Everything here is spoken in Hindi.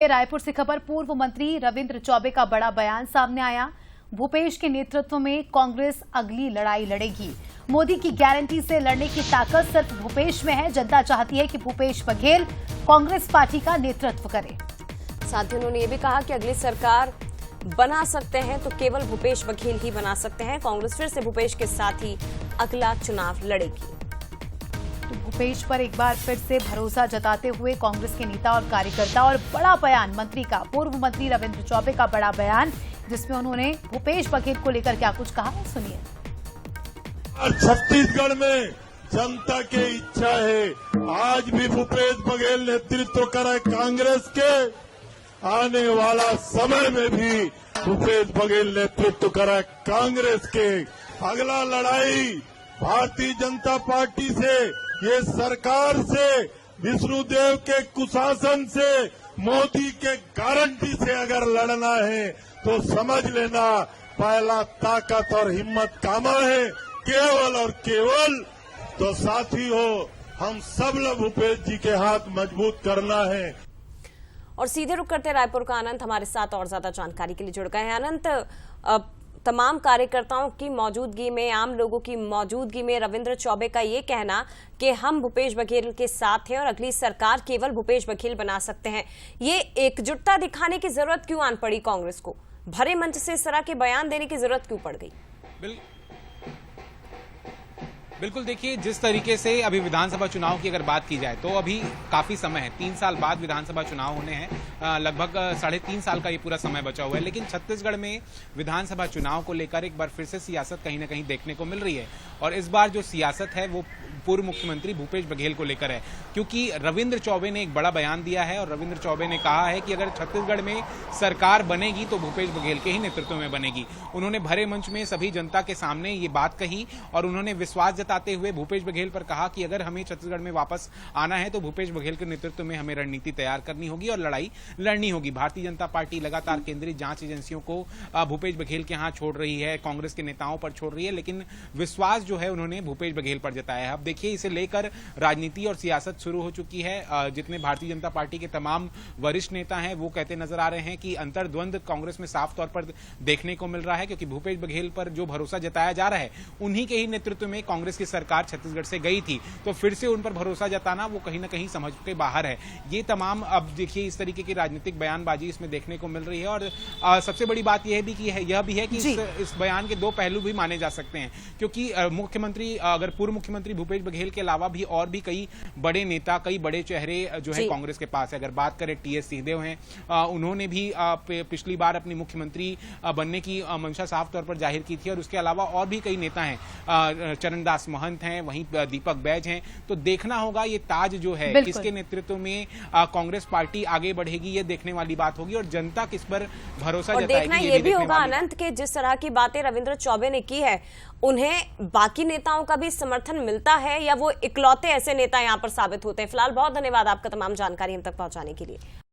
रायपुर से खबर। पूर्व मंत्री रविंद्र चौबे का बड़ा बयान सामने आया। भूपेश के नेतृत्व में कांग्रेस अगली लड़ाई लड़ेगी। मोदी की गारंटी से लड़ने की ताकत सिर्फ भूपेश में है। जनता चाहती है कि भूपेश बघेल कांग्रेस पार्टी का नेतृत्व करे। साथ ही उन्होंने ये भी कहा कि अगली सरकार बना सकते हैं तो केवल भूपेश बघेल ही बना सकते हैं। कांग्रेस फिर से भूपेश के साथ ही अगला चुनाव लड़ेगी। तो भूपेश पर एक बार फिर से भरोसा जताते हुए कांग्रेस के नेता और कार्यकर्ता, और बड़ा बयान मंत्री का, पूर्व मंत्री रविंद्र चौबे का बड़ा बयान, जिसमें उन्होंने भूपेश बघेल को लेकर क्या कुछ कहा, सुनिए। छत्तीसगढ़ में जनता की इच्छा है, आज भी भूपेश बघेल नेतृत्व करे कांग्रेस के, आने वाला समय में भी भूपेश बघेल नेतृत्व करे कांग्रेस के। अगला लड़ाई भारतीय जनता पार्टी से, ये सरकार से, विष्णुदेव के कुशासन से, मोदी के गारंटी से अगर लड़ना है तो समझ लेना पहला ताकत और हिम्मत कामा है, केवल और केवल। तो साथी हो, हम सब लोग भूपेश जी के हाथ मजबूत करना है। और सीधे रुक करते रायपुर का अनंत हमारे साथ और ज्यादा जानकारी के लिए जुड़ गए हैं। अनंत, तमाम कार्यकर्ताओं की मौजूदगी में, आम लोगों की मौजूदगी में रविंद्र चौबे का ये कहना कि हम भूपेश बघेल के साथ हैं और अगली सरकार केवल भूपेश बघेल बना सकते हैं, ये एकजुटता दिखाने की जरूरत क्यों आन पड़ी कांग्रेस को? भरे मंच से इस तरह के बयान देने की जरूरत क्यों पड़ गई? बिल्कुल, देखिए, जिस तरीके से अभी विधानसभा चुनाव की अगर बात की जाए तो अभी काफी समय है। 3 साल बाद विधानसभा चुनाव होने हैं। लगभग 3.5 साल का ये पूरा समय बचा हुआ है। लेकिन छत्तीसगढ़ में विधानसभा चुनाव को लेकर एक बार फिर से सियासत कहीं ना कहीं देखने को मिल रही है। और इस बार जो सियासत है वो पूर्व मुख्यमंत्री भूपेश बघेल को लेकर है, क्योंकि रविंद्र चौबे ने एक बड़ा बयान दिया है और रविंद्र चौबे ने कहा है कि अगर छत्तीसगढ़ में सरकार बनेगी तो भूपेश बघेल के ही नेतृत्व में बनेगी। उन्होंने भरे मंच में सभी जनता के सामने ये बात कही और उन्होंने विश्वास जताते हुए भूपेश बघेल पर कहा कि अगर हमें छत्तीसगढ़ में वापस आना है तो भूपेश बघेल के नेतृत्व में हमें रणनीति तैयार करनी होगी और लड़ाई लड़नी होगी। भारतीय जनता पार्टी लगातार केंद्रीय जांच एजेंसियों को भूपेश बघेल के यहां छोड़ रही है, कांग्रेस के नेताओं पर छोड़ रही है, लेकिन विश्वास जो है उन्होंने भूपेश बघेल पर जताया है। अब देखिए, इसे लेकर राजनीति और सियासत शुरू हो चुकी है। जितने भारतीय जनता पार्टी के तमाम वरिष्ठ नेता हैं वो कहते नजर आ रहे हैं कि अंतर्द्वंद कांग्रेस में साफ तौर पर देखने को मिल रहा है, क्योंकि भूपेश बघेल पर जो भरोसा जताया जा रहा है उन्हीं के ही नेतृत्व में कांग्रेस की सरकार छत्तीसगढ़ से गई थी, तो फिर से उन पर भरोसा जताना वो कहीं ना कहीं समझ के बाहर है। ये तमाम, अब देखिए, इस तरीके की राजनीतिक बयानबाजी इसमें देखने को मिल रही है। और सबसे बड़ी बात यह भी है कि इस बयान के दो पहलू भी माने जा सकते हैं, क्योंकि मुख्यमंत्री, अगर पूर्व मुख्यमंत्री भूपेश बघेल के अलावा भी और भी कई बड़े नेता, कई बड़े चेहरे जो है कांग्रेस के पास है। अगर बात करें टीएस सिंहदेव हैं, उन्होंने भी पिछली बार अपनी मुख्यमंत्री बनने की मंशा साफ तौर पर जाहिर की थी। और उसके अलावा और भी कई नेता हैं, चरणदास महंत हैं, वहीं दीपक बैज हैं। तो देखना होगा ये ताज जो है किसके नेतृत्व में कांग्रेस पार्टी आगे बढ़ेगी, ये देखने वाली बात होगी। और जनता किस पर भरोसा जताएगी, देखना ये भी होगा अनंत के जिस तरह की बातें रविंद्र चौबे ने की है, उन्हें बाकी नेताओं का भी समर्थन मिलता है या वो इकलौते ऐसे नेता यहां पर साबित होते हैं। फिलहाल बहुत धन्यवाद आपका तमाम जानकारी हम तक पहुंचाने के लिए।